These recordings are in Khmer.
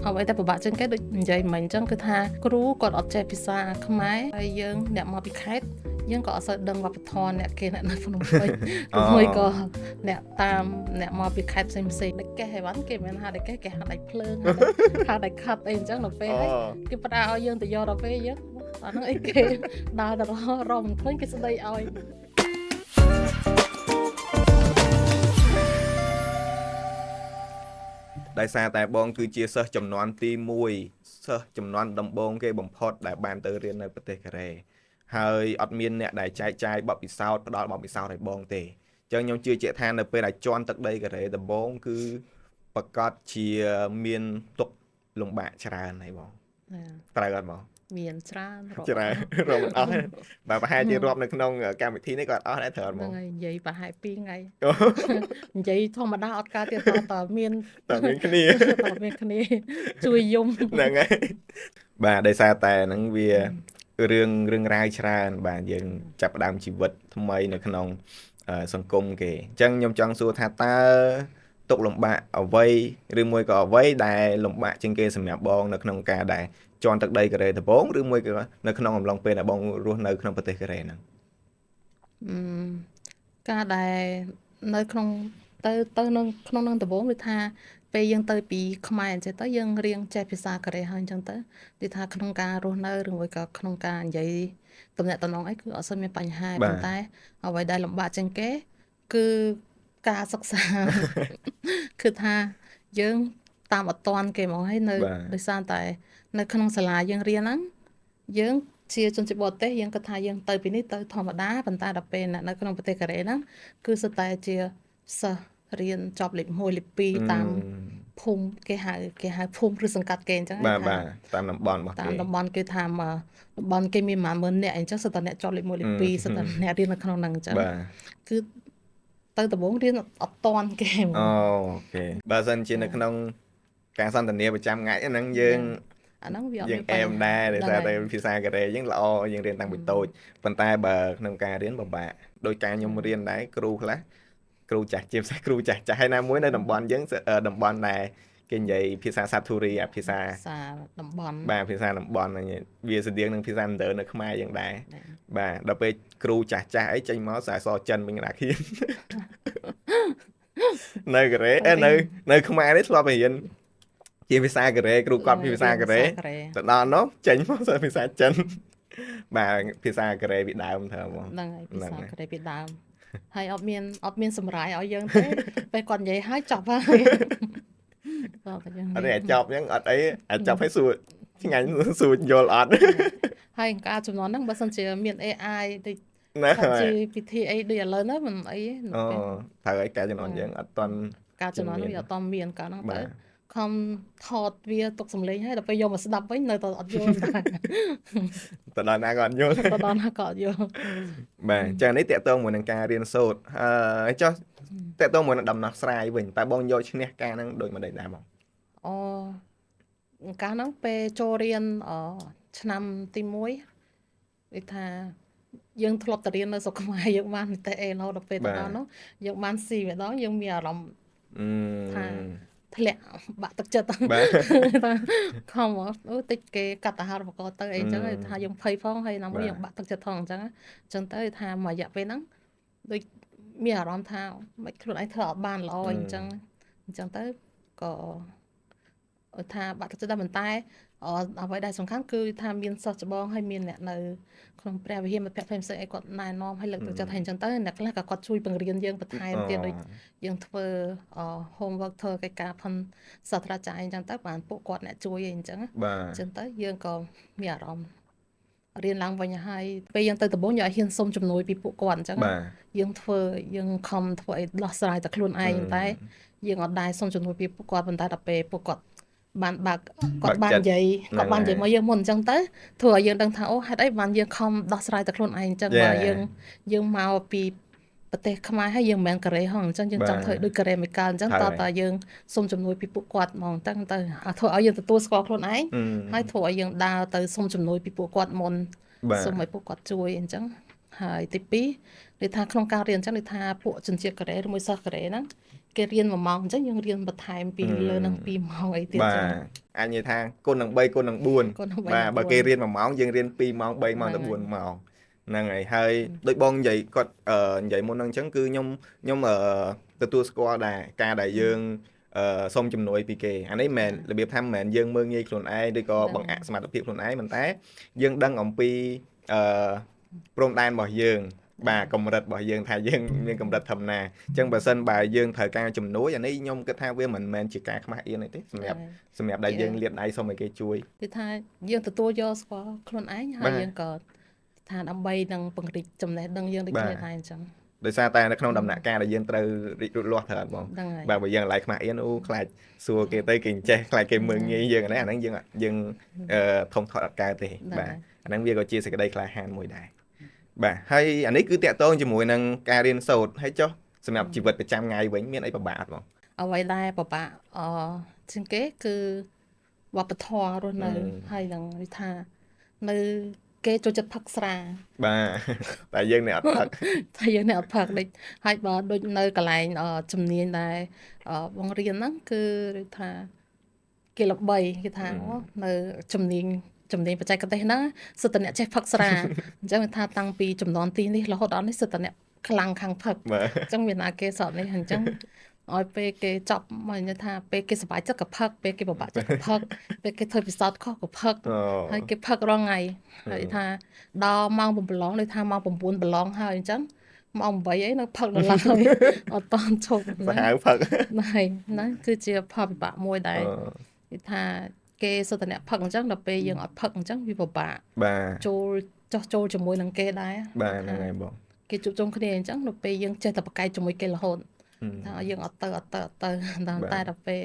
អ្វីតែពិបាកជាងគេដូចនិយាយមិញអញ្ចឹងគឺថាគ្រូគាត់អត់ចេះភាសាខ្មែរហើយយើងអ្នកមកពីខេត្តយើងក៏អត់សូវដឹងវប្បធម៌អ្នកគេអ្នកនៅភ្នំពេញឬមួយក៏អ្នកតាមអ្នកមកពីខេត្តផ្សេងៗដូចគេហៅបានគេមិនហៅតែគេហៅដៃភ្លើងហៅដៃខាត់អីអញ្ចឹងដល់ពេលហើយគេផ្ដាល់ឲ្យយើងទៅយកដល់ពេលយើងអានោះអីគេដើរទៅរកមិនឃើញគេស្ដីឲ្យដោយសារតែបងគឺជាសិស្សចំនួនទី1សិស្សចំនួនដំបូងគេបំផុតដែលបានទៅរៀននៅប្រទេសកូរ៉េហើយអត់មានអ្នកដែលចែកចាយបទពិសោធន៍ផ្ដល់បទពិសោធន៍ឲ្យបងទេអញ្ចឹងខ្ញុំជឿជាក់ថានៅពេលដែលជន់ទឹកដីកូរ៉េដំបូងគឺប្រកាសជាមានទុក្ខលំបាកច្រើនហើយបងត្រូវអត់បងមានច្រើនរកអស់បើប្រហែលជារាប់នៅក្នុងកម្មវិធីនេះក៏អត់ដែរត្រូវហ្មងហ្នឹងហើយនិយាយប្រហែល2ថ្ងៃនិយាយធម្មតាអត់កើតទៀតតើមានគ្នាជួយយំហ្នឹងហើយបាទដោយសារតែហ្នឹងវារឿងរ៉ាវច្រើនបាទយើងចាប់ផ្ដើមជីវិតថ្មីនៅក្នុងសង្គមគេអញ្ចឹងខ្ញុំចង់សួរថាតើទុកលំបាកអ្វីឬមួយក៏អ្វីដែលលំបាកជាងគេសម្រាប់បងនៅក្នុងការដែលជន់ទឹកដីកូរ៉េដំបូងឬមួយក៏នៅក្នុងអំឡុងពេលដែលបងរស់នៅក្នុងប្រទេសកូរ៉េហ្នឹងការដែលនៅក្នុងទៅក្នុងនឹងដំបូងគឺថាពេលយើងទៅពីខ្មែរអញ្ចឹងទៅយើងរៀនចេះភាសាកូរ៉េហើយអញ្ចឹងទៅគឺថាក្នុងការរស់នៅឬមួយក៏ក្នុងការនិយាយទំនាក់ទំនងអីគឺអត់សូវមានបញ្ហាប៉ុន្តែអ្វីដែលលំបាកជាងគេគឺការសិក្សាគឺថាយើងតាមអត់តាន់គេហ្មងហើយនៅដោយសារតែនៅក្នុងសាលាយើងរៀនហ្នឹងយើងជាជនជាតិបរទេសយើងគិតថាយើងទៅពីនេះទៅធម្មតាប៉ុន្តែដល់ពេលនៅក្នុងប្រទេសកូរ៉េហ្នឹងគឺសុទ្ធតែជាសិស្សរៀនចប់លេខ1លេខ2តាមភូមិគេហៅភូមិឬសង្កាត់គេអញ្ចឹងបាទតាមតំបន់របស់គេតាមតំបន់គេថាតំបន់គេមាន10000នាក់អញ្ចឹងសុទ្ធតែអ្នកចប់លេខ1លេខ2សុទ្ធតែអ្នករៀននៅក្នុងហ្នឹងអញ្ចឹងគឺទៅដំបូងរៀនអត់តាន់គេអូខេបើសិនជានៅក្នុងការសន្ទនាប្រចាំថ្ងៃហ្នឹងយើងអាហ្នឹងវាអត់មានអែមដែរដោយសារតែភាសាកូរ៉េយើងល្អយើងរៀនតាំងពីតូចប៉ុន្តែបើក្នុងការរៀនពិបាកដោយការខ្ញុំរៀនដែរគ្រូខ្លះគ្រូចាស់ជាពិសេសគ្រូចាស់ហើយណាមួយនៅតំបន់យើងតំបន់ដែលគេនិយាយភាសាសាធុរីភាសាតំបន់បាទភាសាតំបន់វាស្តៀងនឹងភាសាឥណ្ឌូនៅខ្មែរយើងដែរបាទដល់ពេលគ្រូចាស់អីចេញមកសាសចិនវិញណាគ្នានៅកូរ៉េនៅខ្មែរនេះធ្លាប់រៀនជាភាសាកូរ៉េគ្រូគាត់ភាសាកូរ៉េទៅដល់នោះចេញមកភាសាចិនបាទភាសាកូរ៉េពីដើមត្រូវហ្មងហ្នឹងហើយភាសាកូរ៉េពីដើមហើយអត់មានសម្រាយឲ្យយើងទេពេលគាត់និយាយឲ្យចប់ហើយអត់ទេអាចប់អញ្ចឹងអត់អីអាចចាប់ឲ្យសួរឆ្ងាញ់សួរយល់អត់ហើយការចំនួនហ្នឹងបើសិនជាមាន AI តិចណាជាពិធីអីដូចឥឡូវហ្នឹងមិនអីត្រូវឲ្យការចំនួនយើងអត់ទាន់ការចំនួនវាអត់ទាន់មានកាលហ្នឹងទៅខំថតវាទុកសម្លេងហើយដល់ពេលយកមកស្ដាប់វិញនៅតែអត់យល់ដែរទៅដល់ណាក៏អត់យល់បាទអញ្ចឹងនេះតកតងមួយនឹងការរៀនសូត្រចុះតកតងមួយនឹងដំណោះស្រាយវិញតើបងយកឈ្នះការហ្នឹងដូចម្ដេចដែរបងកាលហ្នឹងពេលចូលរៀនឆ្នាំទី1គេថាយើងធ្លាប់តែរៀននៅស្រុកខ្មែរយើងបានតែអេឡូដល់ពេលទៅដល់នោះយើងបានស៊ីម្ដងយើងមានអារម្មណ៍ថាធ្លាក់បាក់ទឹកចិត្តខំតិចគេកាត់អាហារូបករណ៍ទៅអីចឹងថាយើងភ័យផងហើយណាមួយយើងបាក់ទឹកចិត្តផងអញ្ចឹងទៅថាមួយរយៈពេលហ្នឹងដូចមានអារម្មណ៍ថាមិនខ្លួនឯងធ្វើអត់បានល្អអញ្ចឹងទៅក៏ថាបាក់ទឹកចិត្តដែរប៉ុន្តែអ្វីដែលសំខាន់គឺថាមានសិស្សច្បងហើយមានអ្នកនៅក្នុងព្រះវិហារមិត្តភក្តិផ្សេងៗអីគាត់ណែនាំឲ្យលើកទឹកចិត្តឲ្យអញ្ចឹងទៅអ្នកខ្លះក៏គាត់ជួយបង្រៀនយើងបន្ថែមទៀតដូចយើងធ្វើ homework ធ្វើកិច្ចការផងសាស្ត្រាចារ្យអញ្ចឹងទៅបានពួកគាត់អ្នកជួយអីអញ្ចឹងទៅយើងក៏មានអារម្មណ៍រៀនឡើងវិញហើយពេលយើងទៅដំបូងយើងឲ្យហ៊ានសុំជំនួយពីពួកគាត់អញ្ចឹងយើងខំធ្វើឲ្យដោះស្រាយតែខ្លួនឯងតែយើងអត់ដែរសុំជំនួយពីពួកគាត់ប៉ុន្តែដល់ពេលពួកគាត់បានគាត់បាននិយាយមកយើងមុនអញ្ចឹងទៅធ្វើឲ្យយើងដឹងថាអូហេតុអីបានយើងខំដោះស្រាយតែខ្លួនឯងអញ្ចឹងបើយើងមកពីប្រទេសខ្មែរហើយយើងមិនមែនកូរ៉េហងអញ្ចឹងយើងចង់ធ្វើដូចកូរ៉េមិនកើតអញ្ចឹងតើយើងសុំជំនួយពីពួកគាត់ហ្មងទៅធ្វើឲ្យយើងទទួលស្គាល់ខ្លួនឯងហើយធ្វើឲ្យយើងដើរទៅសុំជំនួយពីពួកគាត់មុនសុំឲ្យពួកគាត់ជួយអញ្ចឹងហើយទី2ដូចថាក្នុងការរៀនអញ្ចឹងដូចថាពួកជនជាតិកូរ៉េឬមួយសិស្សកូរ៉េហ្នឹង គេរៀន1ម៉ោងអញ្ចឹងយើងរៀនបន្ថែមពីលើនឹង2ម៉ោងអីទៀត បា ចឹង ទអាចនិយាយថាគុណនឹង3គុណនឹង4 គុណនឹង3 បាទបើគេរៀន1ម៉ោងយើងរៀន2ម៉ោង3ម៉ោងទៅ4ម៉ោងហ្នឹងហើយដូចបងនិយាយគាត់និយាយមុនហ្នឹងអញ្ចឹងគឺខ្ញុំទទួលស្គាល់ដែរការដែលយើងសុំជំនួយពីគេអានេះមិនមែនរបៀបថាមិនមែនយើងមើងងាយខ្លួនឯងឬក៏បង្អាក់សមត្ថភាពខ្លួនឯងប៉ុន្តែយើងដឹងអំពីព្រំដែនរបស់យើងបាទកម្រិតរបស់យើងថាយើងមានកម្រិតធម្មតាអញ្ចឹងបើសិនបើយើងត្រូវការជំនួយអានេះខ្ញុំគិតថាវាមិនមែនជាការខ្មាស់អៀនទេសម្រាប់ដែលយើងលាតដៃសុំឲ្យគេជួយ គឺថាយើងទទួលយកស្គាល់ខ្លួនឯងហើយយើងក៏ថាដើម្បីនឹងពង្រីកចំណេះដឹងយើងដូចគ្នាដែរអញ្ចឹងដោយសារតែនៅក្នុងដំណាក់កាលដែលយើងត្រូវរីករូតលាស់ត្រូវអត់បងបាទបើយើងឡៃខ្មាស់អៀនខ្លាចសួរគេទៅគេចេះខ្លាចគេមើងងាយយើងអាហ្នឹងយើងធំធាត់អត់កើតទេបាទអាហ្នឹងវាក៏ជាសេចក្តីក្លាហានមួយដែរបាទហើយអានេះគឺតាក់ទងជាមួយនឹងការរៀនសូត្រហើយចុះសម្រាប់ជីវិតប្រចាំថ្ងៃវិញមានអីពិបាកអត់បង អ្វីដែលពិបាកជាងគេគឺវប្បធម៌រស់នៅហើយនឹងនិយាយថានៅគេចូលចិត្តផឹកស្រា បាទតែយើងនេះអត់ផឹក តែយើងនេះអត់ផឹកដូចហើយបើដូចនៅកន្លែងជំនាញដែលបងរៀនហ្នឹងគឺដូចថាគេល្បីគេថានៅជំនាញបច្ចេកទេសហ្នឹងសិតតអ្នកចេះផឹកស្រាអញ្ចឹងថាតាំងពីចំនួនទីនេះរហូតដល់នេះសិតតអ្នកខ្លាំងខាងផឹកអញ្ចឹងមានណាគេសតនេះអញ្ចឹងឲ្យពេលគេចប់មកនិយាយថាពេលគេសប្បាយចិត្តក៏ផឹកពេលគេពិបាកចិត្តក៏ផឹកពេលគេធ្វើពិសោធន៍ខុសក៏ផឹកហើយគេផឹករងថ្ងៃហើយថាដល់ម៉ោង9ប្រឡងដូចថាម៉ោង9ប្រឡងហើយអញ្ចឹងម៉ោង8អីនៅផឹកដល់ឡើយអត់តន់ឈប់សាហាវផឹកហ្នឹងគឺជាផលពិបាកមួយដែរគេថាគេសិតតអ្នកផឹកអញ្ចឹងដល់ពេលយើងអត់ផឹកអញ្ចឹងវាពិបាកបាទចូលជាមួយនឹងគេដែរបាទហ្នឹងហើយបងគេជួបជុំគ្នាអញ្ចឹងដល់ពេលយើងចេះតែប្រកែកជាមួយគេរហូតថាយើងអត់ទៅតែដល់ពេល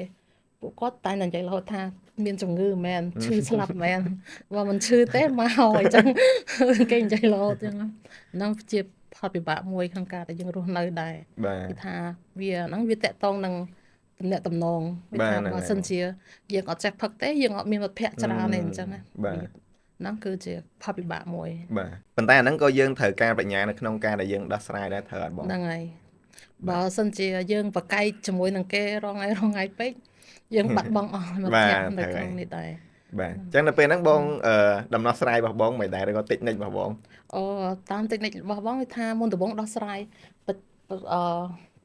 ពួកគាត់តែនិយាយរហូតថាមានជំងឺមែនឈឺស្លាប់មែនបើមិនឈឺទេមកអញ្ចឹងគេនិយាយរហូតអញ្ចឹងហ្នឹងជាផលពិបាកមួយក្នុងការដែលយើងរស់នៅដែរគេថាវាហ្នឹងវាតកតងនឹងទំនាក់ទំនងគេថាបើសិនជាយើងអត់ចេះផឹកទេយើងអត់មានមិត្តភ័ក្តិច្រើនទេអញ្ចឹងណាបាទហ្នឹងគឺជាផលពិបាកមួយបាទប៉ុន្តែអាហ្នឹងក៏យើងត្រូវការបញ្ញានៅក្នុងការដែលយើងដោះស្រាយដែរត្រូវអត់បងហ្នឹងហើយបើសិនជាយើងប្រកែកជាមួយនឹងគេរងថ្ងៃពេកយើងបាត់បង់អស់មិត្តភ័ក្តិនៅក្នុងនេះដែរបាទអញ្ចឹងនៅពេលហ្នឹងបងដំណោះស្រាយរបស់បងមិនដែរឬក៏តិចនិចរបស់បងតាមតិចនិចរបស់បងគឺថាមុនដំបូងដោះស្រាយ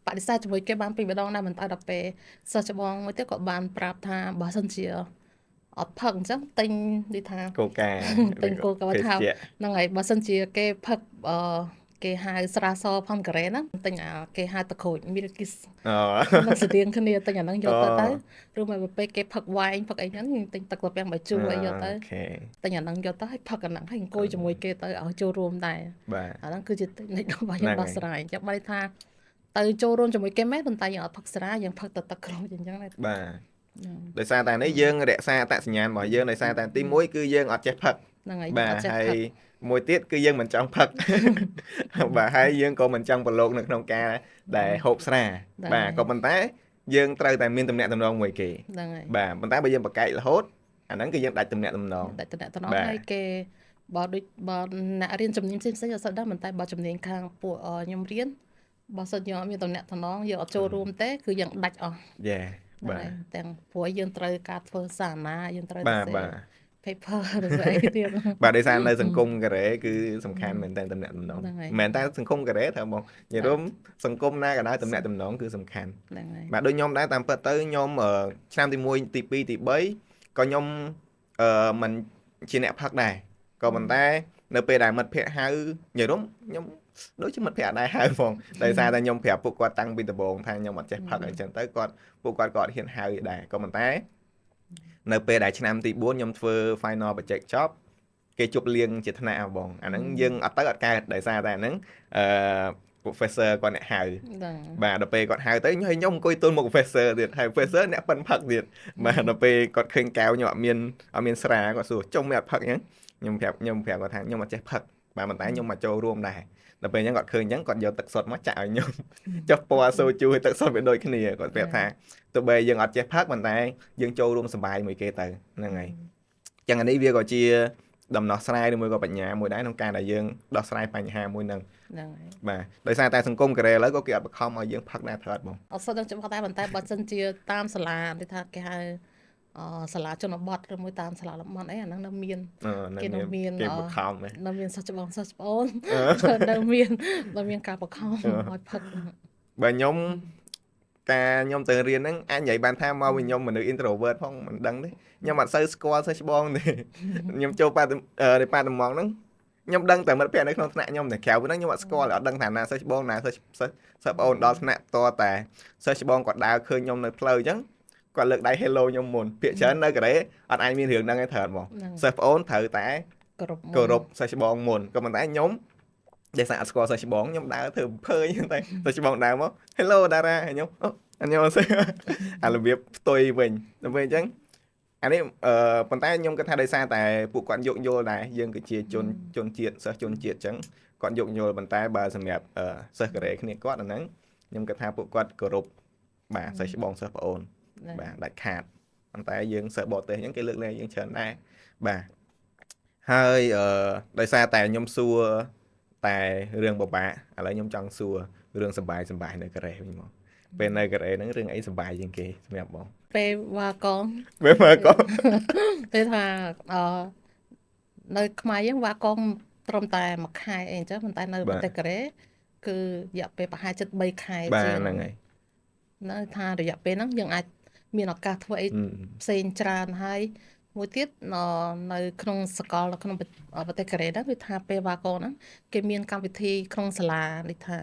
បដិសេធជាមួយគេបានពីម្ដងដែរមិនតែដល់ពេលសិស្សច្បងមួយទៀតក៏បានប្រាប់ថាបើសិនជាអត់ផឹកអញ្ចឹងទិញដូចថាកូកាទិញកូកាថាហ្នឹងហើយបើសិនជាគេផឹកគេហៅស្រាសផនការ៉េហ្នឹងទិញគេហៅតក្រូច Milkis ហ្នឹងស្តៀងគ្នាទិញអាហ្នឹងយកទៅឬមកពេលគេផឹកវ៉ៃផឹកអីហ្នឹងទិញទឹកត្រពាំងបាយជូរអីយកទៅទិញអាហ្នឹងយកទៅឲ្យផឹកអាហ្នឹងឲ្យអង្គុយជាមួយគេទៅឲ្យចូលរួមដែរអាហ្នឹងគឺជានិច្ចរបស់យើងដោះស្រាយអញ្ចឹងបានថាទៅចូលរួមជាមួយគេមែនប៉ុន្តែយើងអត់ផឹកស្រាយើងផឹកតែទឹកក្រូចអញ្ចឹងបាទដោយសារតែនេះយើងរក្សាអត្តសញ្ញាណរបស់យើងដោយសារតែទី1គឺយើងអត់ចេះផឹកហ្នឹងហើយបាទហើយមួយទៀតគឺយើងមិនចង់ផឹកបាទហើយយើងក៏មិនចង់ប្រឡូកនៅក្នុងការដែលហូបស្រាបាទក៏ប៉ុន្តែយើងត្រូវតែមានទំនាក់ទំនងមួយគេហ្នឹងហើយបាទប៉ុន្តែបើយើងបកែករហូតអាហ្នឹងគឺយើងដាច់ទំនាក់ទំនងហើយគេបើដូចបើអ្នករៀនជំនាញផ្សេងៗអត់សូវដែរប៉ុន្តែបើជំនាញខាងពួកខ្ញុំរៀនបើសិនយើងអត់មានទំនាក់ទំនងយើងអត់ចូលរួមទេគឺយើងដាច់អស់បាទទាំងព្រោះយើងត្រូវការធ្វើសារណាយើងត្រូវបាទ paper ឬស្អីទៀតបាទដោយសារនៅសង្គមការ៉េគឺសំខាន់មែនតើទំនាក់ទំនងមិនមែនតែសង្គមការ៉េថាបងនិយាយរួមសង្គមណាក៏ដោយទំនាក់ទំនងគឺសំខាន់បាទដូចខ្ញុំដែរតាមពិតទៅខ្ញុំឆ្នាំទី1ទី2ទី3ក៏ខ្ញុំមិនជាអ្នកផឹកដែរក៏ប៉ុន្តែនៅពេលដែលមិត្តភ័ក្តិហៅនិយាយរួមខ្ញុំដូចជាមិត្តភ័ក្តិដែរហៅផងដោយសារតែខ្ញុំប្រាប់ពួកគាត់តាំងពីដំបូងថាខ្ញុំអត់ចេះផឹកអញ្ចឹងទៅពួកគាត់ក៏អត់ហ៊ានហៅដែរក៏ប៉ុន្តែនៅពេលដែលឆ្នាំទី4ខ្ញុំធ្វើ final project ចប់គេជប់លៀងជាថ្នាក់បងអាហ្នឹងយើងអត់ទៅអត់កើតដោយសារតែអាហ្នឹងprofessor គាត់អ្នកហៅបាទដល់ពេលគាត់ហៅទៅខ្ញុំអង្គុយទល់មុខ professor ទៀតហើយ professor អ្នកប៉ិនផឹកទៀតបាទដល់ពេលគាត់ឃើញកែវខ្ញុំអត់មានស្រាគាត់សួរចុំមិនអត់ផឹកអញ្ចឹងខ្ញុំប្រាប់គាត់ថាខ្ញុំអត់ចេះផឹកបាទប៉ុន្តែខ្ញុំមកចូលរួមដែរដល់ពេលអញ្ចឹងគាត់ឃើញអញ្ចឹងគាត់យកទឹកសុទ្ធមកចាក់ឲ្យខ្ញុំចុះពណ៌សូជូហើយទឹកសុទ្ធវាដូចគ្នាគាត់ប្រាប់ថាទោះបីយើងអត់ចេះផឹកប៉ុន្តែយើងចូលរួមសប្បាយមួយគេទៅហ្នឹងហើយអញ្ចឹងអានេះវាក៏ជា ដំណោះស្រាយឬមួយក៏បញ្ញាមួយដែរក្នុងការដែលយើងដោះស្រាយបញ្ហាមួយហ្នឹង ហ្នឹងហើយ បាទដោយសារតែសង្គមកូរ៉េឥឡូវក៏គេអត់បង្ខំឲ្យយើងផឹកដែរត្រូវអត់បង អត់សូវដឹងច្បាស់តែប៉ុន្តែបើសិនជាតាមសាលាគេថាគេហៅសាលាជនបទឬមួយតាមសាលាតំបន់អីអាហ្នឹងនៅមាន នៅ គេនៅមាន គេបង្ខំហ៎ នៅមានសិស្សច្បងសិស្សប្អូន នៅមានការបង្ខំឲ្យផឹក បើខ្ញុំការខ្ញុំទៅរៀនហ្នឹងអាចនិយាយបានថាមកវិញខ្ញុំមនុស្ស introvert ផងមិនដឹងទេខ្ញុំអត់សូវស្គាល់សិស្សច្បងទេខ្ញុំចូលប៉ាតំងហ្នឹងខ្ញុំដឹងតែមិត្តភក្តិនៅក្នុងថ្នាក់ខ្ញុំតែក្រៅពីហ្នឹងខ្ញុំអត់ស្គាល់អត់ដឹងថាណាសិស្សច្បងណាសិស្សប្អូនដល់ថ្នាក់តតែសិស្សច្បងគាត់ដើរឃើញខ្ញុំនៅផ្លូវអញ្ចឹងគាត់លើកដៃ hello ខ្ញុំមុនភាគច្រើននៅកូរ៉េអត់អាចមានរឿងហ្នឹងទេត្រូវហ្មងសិស្សប្អូនត្រូវតែគោរពសិស្សច្បងមុនក៏ប៉ុន្តែខ្ញុំដែលសារអត់ស្គាល់សិស្សច្បងខ្ញុំដើរធ្វើភើយតែសិស្សច្បងដើរមក hello តារាខ្ញុំអញ្ញោសិអារបៀបផ្ទុយវិញដល់ពេលអញ្ចឹងអានេះប៉ុន្តែខ្ញុំគិតថាដោយសារតែពួកគាត់យកយល់ដែរយើងគឺជាជនជាតិសិស្សជនជាតិអញ្ចឹងគាត់យកយល់ប៉ុន្តែបើសម្រាប់សិស្សកូរ៉េគ្នាគាត់អាហ្នឹងខ្ញុំគិតថាពួកគាត់គោរពបាទសិស្សច្បងសិស្សប្អូនបាទដាច់ខាតប៉ុន្តែយើងសិស្សបរទេសអញ្ចឹងគេលើកលែងយើងច្រើនដែរបាទហើយដោយសារតែខ្ញុំសួរតែរឿងពិបាកឥឡូវខ្ញុំចង់សួររឿងសប្បាយនៅកូរ៉េវិញមកពេលនៅកូរ៉េហ្នឹងរឿងអីសប្បាយជាងគេសម្រាប់បង ពេលវ៉ាកង ពេលថានៅខ្មែរយើងវ៉ាកងត្រឹមតែមួយខែអីអញ្ចឹងប៉ុន្តែនៅប្រទេសកូរ៉េគឺរយៈពេលប្រហែលជិត3ខែជាងបាទហ្នឹងហើយនៅថារយៈពេលហ្នឹងយើងអាចមានឱកាសធ្វើអីផ្សេងច្រើនហើយមួយទៀតនៅក្នុងសកលនៅក្នុងប្រទេសកូរ៉េហ្នឹងគឺថាពេលវ៉ាកងហ្នឹងគេមានកម្មវិធីក្នុងសាលានេះថា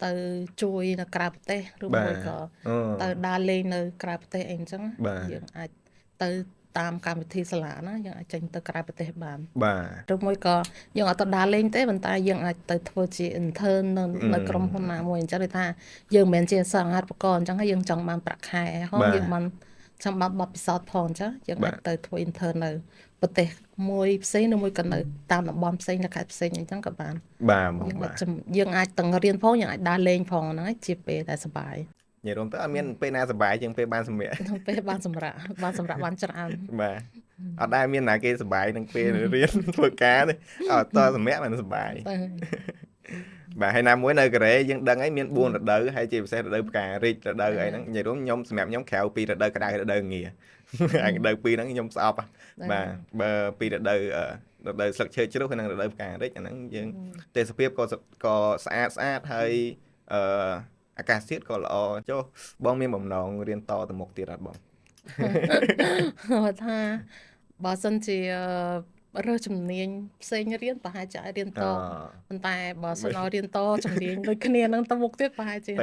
ទៅជួយនៅក្រៅប្រទេសឬមួយក៏ទៅដើរលេងនៅក្រៅប្រទេសអីអញ្ចឹងយើងអាចទៅតាមកម្មវិធីសាលាណាយើងអាចចេញទៅក្រៅប្រទេសបានបាទឬមួយក៏យើងអត់ទៅដើរលេងទេប៉ុន្តែយើងអាចទៅធ្វើជា intern នៅក្រុមហ៊ុនណាមួយអញ្ចឹងគេថាយើងមិនមែនជាសង្ហារិបករអញ្ចឹងហើយយើងចង់បានប្រាក់ខែហើយយើងបានចង់បានបទពិសោធន៍ផងអញ្ចឹងយើងអាចទៅធ្វើ intern នៅប្រទេសមួយផ្សេងឬមួយក៏នៅតាមតំបន់ផ្សេងនៅខេត្តផ្សេងអញ្ចឹងក៏បានបាទយើងអាចទាំងរៀនផងយើងអាចដើរលេងផងហ្នឹងជាពេលដែលសុបាយនិយាយរួមទៅអត់មានពេលណាសុបាយជាងពេលបានសម្រាកពេលបានសម្រាកបានច្រើនបាទអត់ដែលមានណាគេសុបាយនឹងពេលរៀនធ្វើការទេអត់តសម្រាកមិនសុបាយបាទហើយណាមួយនៅកូរ៉េយើងដឹងហើយមាន4រដូវហើយជាពិសេសរដូវផ្ការីករដូវអីហ្នឹងនិយាយរួមខ្ញុំសម្រាប់ខ្ញុំក្រៅពីរដូវក្តៅរដូវងាអារដូវ2ហ្នឹងខ្ញុំស្អប់បាទបើពីរដូវស្លឹកឈើជ្រុះនិងរដូវផ្ការីកអាហ្នឹងយើងទេសភាពក៏ស្អាតហើយអាកាសធាតុក៏ល្អចុះបងមានបំណងរៀនតទៅមុខទៀតអត់បងថាបើសិនជារើសជំនាញផ្សេងរៀនប្រហែលជារៀនតប៉ុន្តែបើសិនឲ្យរៀនតជំនាញដូចគ្នានឹងទៅមុខទៀតប្រហែលជា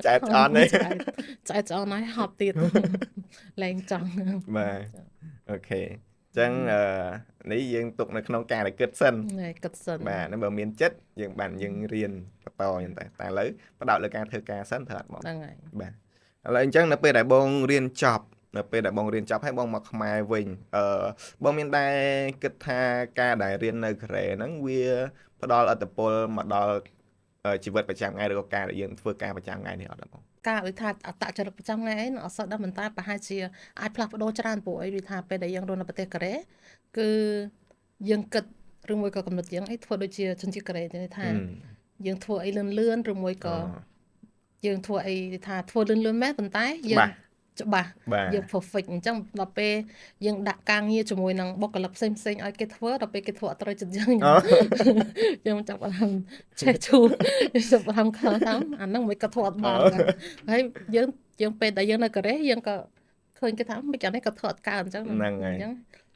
ចែកឆ្អន់ទេចែកឆ្អន់ហើយហត់ទៀតលែងចង់បាទអូខេចឹងនេះយើងទុកនៅក្នុងការគិតសិនបាទnếuបើមានចិត្តយើងរៀនបន្តហ្នឹងតែឥឡូវបដោតលើការធ្វើការសិនត្រូវអត់បងហ្នឹងហើយបាទឥឡូវអញ្ចឹងនៅពេលដែលបងរៀនចប់ហើយបងមកខ្មែរវិញបងមានដែរគិតថាការដែលរៀននៅកូរ៉េហ្នឹងវាផ្ដល់ឥទ្ធិពលមកដល់ជីវិតប្រចាំថ្ងៃឬក៏ការដែលយើងធ្វើការប្រចាំថ្ងៃនេះអត់បងការវិថាអត្តចរិតប្រចាំថ្ងៃអីអត់សូវដឹងប៉ុន្តែប្រហែលជាអាចផ្លាស់ប្ដូរច្រើនព្រោះអីវាថាពេលដែលយើងរស់នៅប្រទេសកូរ៉េគឺយើងគិតឬមួយក៏កំណត់យើងអីធ្វើដូចជាជនជាតិកូរ៉េទេថាយើងធ្វើអីលឿនឬមួយក៏យើងធ្វើអីថាធ្វើលឿនមែនប៉ុន្តែយើងច្បាស់យើង perfect អញ្ចឹងដល់ពេលយើងដាក់ការងារជាមួយនឹងបុគ្គលិកផ្សេងឲ្យគេធ្វើដល់ពេលគេធ្វើអត់ត្រូវចិត្តយើងចាប់អារម្មណ៍ឆេះឈូចាប់អារម្មណ៍ខឹងថាអាហ្នឹងមិនក៏ធ្វើអត់បានហើយយើងពេលដែលយើងនៅកូរ៉េយើងក៏ឃើញគេថាមិនអានេះក៏ធ្វើអត់កើតអញ្ចឹង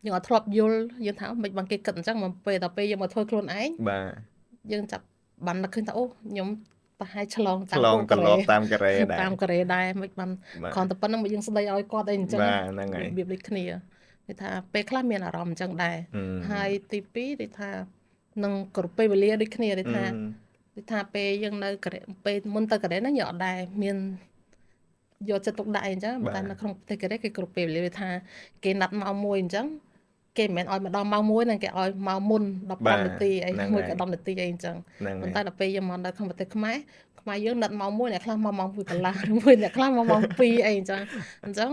យើងអត់ធ្លាប់យល់យើងថាមិនបានគេគិតអញ្ចឹងមកពេលដល់ពេលយើងមកធ្វើខ្លួនឯងបាទយើងចាប់បាននឹកឃើញថាអូខ្ញុំប្រហែលឆ្លងតាមកូរ៉េដែរមិនបានគ្រាន់តែប៉ុណ្្នឹងមកយើងស្ដីឲ្យគាត់អីអញ្ចឹងហ្នឹងហើយរបៀបដូចគ្នាគេថាពេលខ្លះមានអារម្មណ៍អញ្ចឹងដែរហើយទី2គេថានឹងគ្រប់ពេលវេលាដូចគ្នាគេថាពេលយើងនៅកូរ៉េពេលមុនទៅកូរ៉េហ្នឹងយើងអត់ដែរមានយកចិត្តទុកដាក់អីអញ្ចឹងតែនៅក្នុងប្រទេសកូរ៉េគេគ្រប់ពេលវេលាថាគេណាត់ម៉ោង1អញ្ចឹងគេមិនមែនឲ្យមកដល់ម៉ោង1ហ្នឹងគេឲ្យមកមុន15នាទីអីមួយក៏10នាទីអីអញ្ចឹងប៉ុន្តែដល់ពេលយើងមកនៅក្នុងប្រទេសខ្មែរយើងណាត់ម៉ោង1អ្នកខ្លះមកម៉ោង2កន្លះឬមួយអ្នកខ្លះមកម៉ោង2អីអញ្ចឹង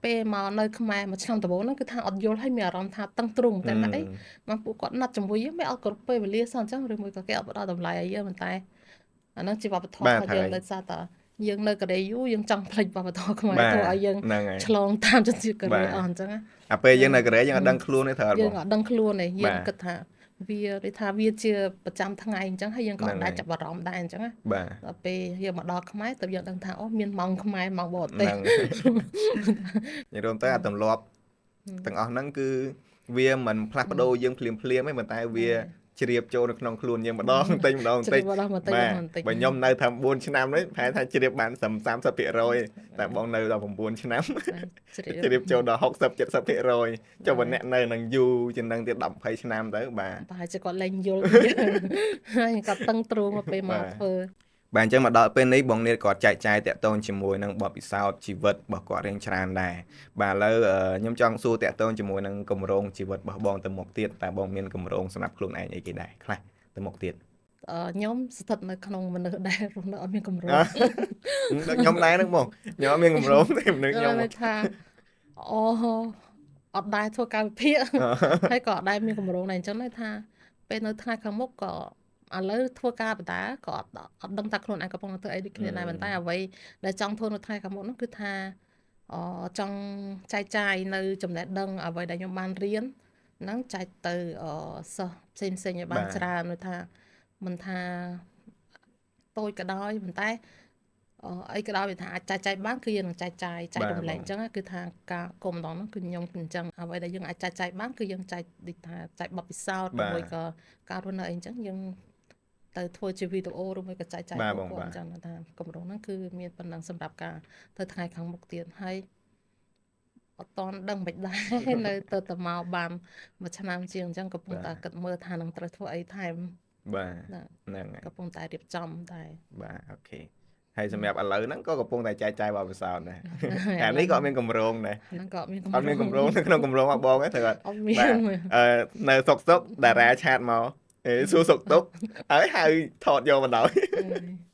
ពេលមកនៅខ្មែរមួយឆ្នាំដំបូងហ្នឹងគឺថាអត់យល់ហើយមានអារម្មណ៍ថាតឹងទ្រូងតែអីមកពួកគាត់ណាត់ជាមួយយើងមិនអត់គ្រប់ពេលវេលាសោះអញ្ចឹងឬមួយក៏គេអត់ផ្ដល់តម្លៃឲ្យយើងប៉ុន្តែអាហ្នឹងជាវប្បធម៌របស់យើងដោយសារតែយើងនៅកូរ៉េយូរយើងចង់ផ្លេចវប្បធម៌ខ្មែរធ្វើឲ្យយើងឆ្លងតាមជនជាតិកូរ៉េអស់អញ្ចឹងពេលយើងនៅកូរ៉េយើងអត់ដឹងខ្លួនទេត្រូវអត់បងយើងអត់ដឹងខ្លួនទេយើងគិតថាវាគេថាវាជាប្រចាំថ្ងៃអញ្ចឹងហើយយើងក៏អត់ដែរចាប់អារម្មណ៍ដែរអញ្ចឹងដល់ពេលយើងមកដល់ខ្មែរទៅយើងដឹងថាអូមានម៉ោងខ្មែរម៉ោងបរទេសនិយាយរួមទៅអាទម្លាប់ទាំងអស់ហ្នឹងគឺវាមិនផ្លាស់ប្ដូរយើងភ្លាមៗទេប៉ុន្តែវាជ្រាបចូលនៅក្នុងខ្លួនយើងម្ដងបន្តិចបាទបើខ្ញុំនៅថា4ឆ្នាំនេះប្រហែលថាជ្រាបបាន30% តែបងនៅដល់9ឆ្នាំជ្រាបចូលដល់60-70%ចុះបើអ្នកនៅនឹងយូរជាងនឹងទៀត10-20ឆ្នាំទៅបាទប្រហែលជាគាត់លែងយល់ហើយគាត់តឹងទ្រូងពេលមកធ្វើបាទអញ្ចឹងមកដល់ពេលនេះបងនាងក៏ចែកចាយតាក់ទងជាមួយនឹងបទពិសោធន៍ជីវិតរបស់គាត់រៀងច្រើនដែរបាទឥឡូវខ្ញុំចង់សួរតាក់ទងជាមួយនឹងគម្រោងជីវិតរបស់បងទៅមុខទៀតតើបងមានគម្រោងសម្រាប់ខ្លួនឯងអីគេដែរខ្លះទៅមុខទៀតខ្ញុំស្ថិតនៅក្នុងមនុស្សដែររស់នៅអត់មានគម្រោងខ្ញុំដែរហ្នឹងបងខ្ញុំអត់មានគម្រោងទេមនុស្សខ្ញុំថាអត់ដែរធ្វើការវិភាគហើយក៏អត់ដែរមានគម្រោងដែរអញ្ចឹងថាពេលនៅថ្ងៃខាងមុខក៏ឥឡូវធ្វើការបដាក៏អត់ដឹងថាខ្លួនឯងកំពុងធ្វើអីដូចគ្នាដែរប៉ុន្តែអ្វីដែលចង់ធ្វើនៅថ្ងៃខាងមុខនោះគឺថាចង់ចែកចាយនៅចំណេះដឹងអ្វីដែលខ្ញុំបានរៀនហ្នឹងចែកទៅសិស្សផ្សេងៗឲ្យបានច្រើនដូចថាមិនថាតូចក៏ដោយប៉ុន្តែអីក៏ដោយវាថាអាចចែកបានគឺយើងនឹងចែកចាយរំលែកអញ្ចឹងគឺថាការគុំម្ដងហ្នឹងគឺខ្ញុំគឺអញ្ចឹងអ្វីដែលយើងអាចចែកបានគឺយើងចែកដូចថាចែកបទពិសោធន៍ឬក៏ការរស់នៅអីអញ្ចឹងយើងទៅធ្វើជាវីដេអូឬមួយក៏ចែកចាយពួកគាត់អញ្ចឹងថាកម្រងហ្នឹងគឺមានប៉ុណ្ណឹងសម្រាប់ការទៅថ្ងៃខាងមុខទៀតហើយអត់តន់ដឹងមិនដែរនៅទៅមកបានមួយឆ្នាំជាងអញ្ចឹងកំពុងតែគិតមើលថានឹងត្រូវធ្វើអីថែមបាទហ្នឹងហើយកំពុងតែរៀបចំដែរបាទអូខេហើយសម្រាប់ឥឡូវហ្នឹងក៏កំពុងតែចែកចាយបទពិសោធន៍ដែរអានេះក៏មានកម្រងដែរហ្នឹងក៏មានកម្រងនៅក្នុងកម្រងរបស់បងហ្នឹងត្រូវអត់មាននៅសុកតារាឆាតមកសួរសុខទុក្ខហើយហៅថតយកបណ្ដោយ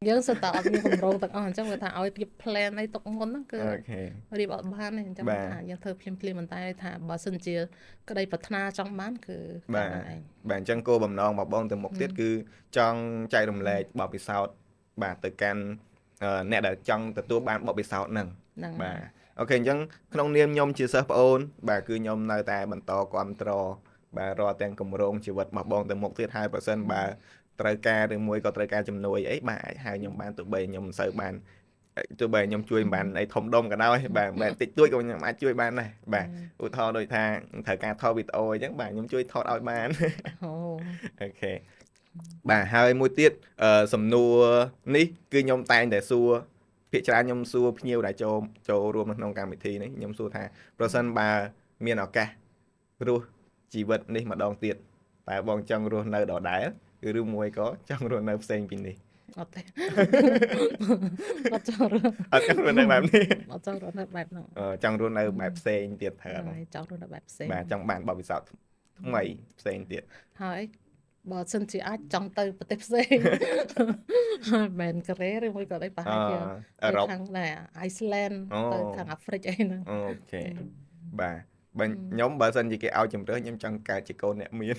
យើងសិតតែអត់មានកម្រងទាំងអស់អញ្ចឹងវាថាឲ្យរៀប plan អីទុកមុនហ្នឹងគឺរៀបអត់បានទេអញ្ចឹងថាយើងធ្វើភ្លាមប៉ុន្តែថាបើសិនជាក្តីប្រាថ្នាចង់បានគឺបាទអញ្ចឹងគោលបំណងរបស់បងទៅមុខទៀតគឺចង់ចែករំលែកបទពិសោធន៍បាទទៅកាន់អ្នកដែលចង់ទទួលបានបទពិសោធន៍ហ្នឹងបាទអូខេអញ្ចឹងក្នុងនាមខ្ញុំជាសិស្សប្អូនបាទគឺខ្ញុំនៅតែបន្តគាំទ្របាទរាល់ទាំងគម្រោងជីវិតរបស់បងទៅមុខទៀតហើយបើសិនបើត្រូវការឬមួយក៏ត្រូវការជំនួយអីបាទអាចហៅខ្ញុំបានទោះបីខ្ញុំមិនសូវបានទោះបីខ្ញុំជួយមិនបានអីធំដុំក៏ដោយបាទមិនតិចតួចក៏ខ្ញុំអាចជួយបានដែរបាទឧទាហរណ៍ដូចថាត្រូវការថតវីដេអូអញ្ចឹងបាទខ្ញុំជួយថតឲ្យបានអូខេបាទហើយមួយទៀតសំណួរនេះគឺខ្ញុំតែងតែសួរភាគច្រើនខ្ញុំសួរភ្ញៀវដែលចូលរួមនៅក្នុងកម្មវិធីនេះខ្ញុំសួរថាប្រសិនបើមានឱកាសរស់ជីវិតនេះម្ដងទៀតតើបងចង់រស់នៅដដែលឬមួយក៏ចង់រស់នៅផ្សេងពីនេះអត់ទេអត់ចង់រស់នៅបែបនេះអត់ចង់រស់នៅបែបហ្នឹងចង់រស់នៅបែបផ្សេងទៀតត្រូវចង់រស់នៅបែបផ្សេងបាទចង់បានបទពិសោធន៍ថ្មីផ្សេងទៀតហើយបើសិនជាអាចចង់ទៅប្រទេសផ្សេងមែនកូរ៉េឬមួយក៏ដូចប្រហែលជាខាងដែរ Iceland ទៅខាងអាហ្វ្រិកអីហ្នឹងអូខេបាទបើខ្ញុំបើសិនជាគេឲ្យជំរឿនខ្ញុំចង់កើតជាកូនអ្នកមាន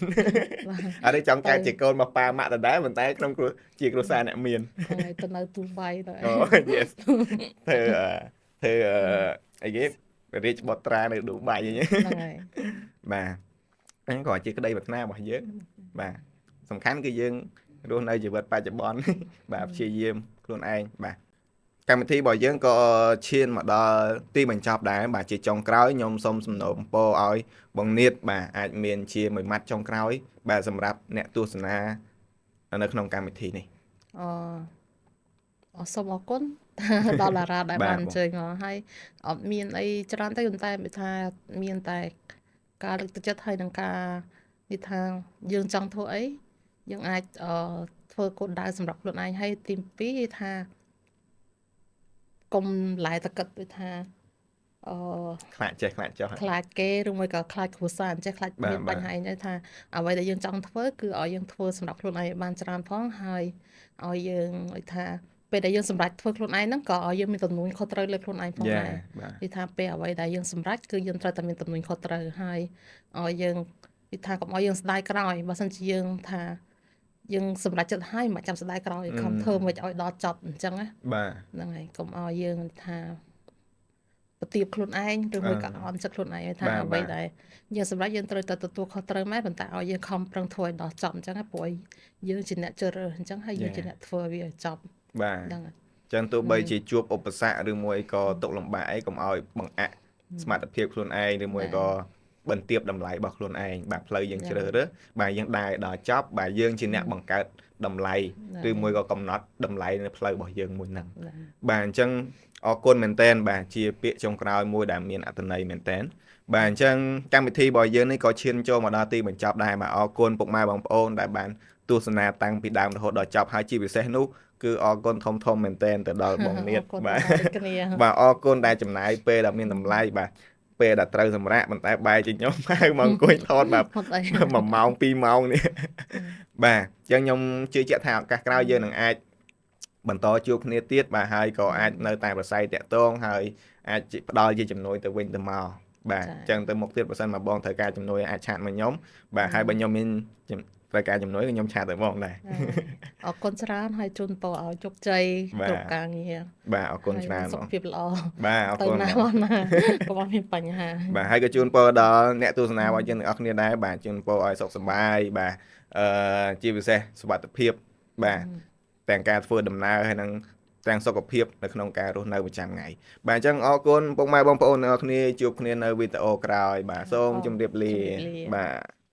អត់ទេចង់កើតជាកូនមកប៉ាម៉ាក់ដដែលប៉ុន្តែក្នុងជាគ្រួសារអ្នកមានហើយទៅនៅទូបៃទៅអូ yes ធ្វើអីគេរាជបុត្រានៅទូបៃហ្នឹងហើយបាទហ្នឹងក៏ជាក្តីប្រាថ្នារបស់យើងបាទសំខាន់គឺយើងរស់នៅជីវិតបច្ចុប្បន្នបាទព្យាយាមខ្លួនឯងបាទកម្មវិធីរបស់យើងក៏ឈានមកដល់ទីបញ្ចប់ដែរបាទជាចុងក្រោយខ្ញុំសូមសំណូមពរឲ្យបងនាតបាទអាចមានជាមួយម៉ាត់ចុងក្រោយបាទសម្រាប់អ្នកទស្សនានៅក្នុងកម្មវិធីនេះសូមអរគុណដល់តារាដែលបានអញ្ជើញមកហើយអត់មានអីច្រើនទេប៉ុន្តែវាថាមានតែការលើកទឹកចិត្តហើយនឹងការនិយាយថាយើងចង់ធ្វើអីយើងអាចធ្វើគោលដៅសម្រាប់ខ្លួនឯងហើយទី2ថាកុំឡាយតកឹតដូចថាខ្លាចចេះខ្លាចចោះខ្លាចគេឬមួយក៏ខ្លាចគ្រួសារអញ្ចេះខ្លាចមានបញ្ហាអីថាអ្វីដែលយើងចង់ធ្វើគឺឲ្យយើងធ្វើសម្រាប់ខ្លួនឯងបានច្រើនផងហើយឲ្យយើងដូចថាព ពេលដែលយើងសម្រេចធ្វើខ្លួនឯងហ្នឹងក៏ឲ្យយើងមានទំនួញខុសត្រូវលើខ្លួនឯងផងដែរ បាទ និយាយថាពេលអ្វីដែលយើងសម្រេចគឺយើងត្រូវតែមានទំនួញខុសត្រូវហើយឲ្យយើងនិយាយថាកុំឲ្យយើងស្ដាយក្រោយបើសិនជាយើងថាយើងសម្រេចចិត្តហើយមិនចាំស្ដាយក្រោយខំធ្វើមិនឲ្យដល់ចប់អញ្ចឹងណា បាទ ហ្នឹងហើយកុំឲ្យយើងថាប្រទៀបខ្លួនឯងឬមួយក៏អន់ចិត្តខ្លួនឯងថាអ្វីដែលយើងសម្រេចយើងត្រូវតែទទួលខុសត្រូវមែនប៉ុន្តែឲ្យយើងខំប្រឹងធ្វើឲ្យដល់ចប់អញ្ចឹងណាព្រោះយើងជាអ្នកជ្រើសរើសអញ្ចឹងហើយយើងជាអ្នកធ្វើវាឲ្យចប់ បាទ ហ្នឹងហើយ ចឹងទោះបីជាជួបឧបសគ្គឬមួយក៏ទុកលំបាកអីកុំឲ្យបង្អាក់សមត្ថភាពខ្លួនឯងឬមួយក៏បន្ទាបតម្លៃរបស់ខ្លួនឯងបាទផ្លូវយើងជ្រើសរើសបាទយើងដើរដល់ចប់បាទយើងជាអ្នកបង្កើតតម្លៃឬមួយក៏កំណត់តម្លៃនៅផ្លូវរបស់យើងមួយហ្នឹងបាទអញ្ចឹងអរគុណមែនតើបាទជាពាក្យចុងក្រោយមួយដែលមានអត្ថន័យមែនតើបាទអញ្ចឹងកម្មវិធីរបស់យើងនេះក៏ឈានចូលមកដល់ទីបញ្ចប់ដែរបាទអរគុណពុកម៉ែបងប្អូនដែលបានទស្សនាតាំងពីដើមរហូតដល់ចប់ហើយជាពិសេសនោះគឺអរគុណធំមែនតើទៅដល់បងនាតបាទបាទអរគុណដែលចំណាយពេលដែលមានតម្លៃបាទពេលដែលត្រូវសម្រាកប៉ុន្តែបែរជាខ្ញុំហៅមកអង្គុយថតបាទ1ម៉ោង2ម៉ោងនេះបាទអញ្ចឹងខ្ញុំជឿជាក់ថាឱកាសក្រោយយើងនឹងអាចបន្តជួបគ្នាទៀតបាទហើយក៏អាចនៅតែប្រស័យតាក់ទងហើយអាចផ្ដល់ជាជំនួយទៅវិញទៅមកបាទអញ្ចឹងទៅមុខទៀតបើសិនមកបងត្រូវការជំនួយអាចឆាតមកខ្ញុំបាទហើយបើខ្ញុំមានត្រូវការជំនួយខ្ញុំឆាតទៅបងដែរអរគុណច្រើនហើយជូនពរឲ្យជោគជ័យគ្រប់ការងារបាទអរគុណច្រើនសុខភាពល្អបាទអរគុណណាស់ណាកុំឲ្យមានបញ្ហាបាទហើយក៏ជូនពរដល់អ្នកទស្សនារបស់យើងទាំងអស់គ្នាដែរបាទជូនពរឲ្យសុខសប្បាយបាទជាពិសេសសុខភាពបាទទាំងការធ្វើដំណើរហើយនឹងទាំងសុខភាពនៅក្នុងការរស់នៅប្រចាំថ្ងៃបាទអញ្ចឹងអរគុណពុកម៉ែបងប្អូនទាំងអស់គ្នាជួបគ្នានៅវីដេអូក្រោយបាទសូមជម្រាបលាបាទ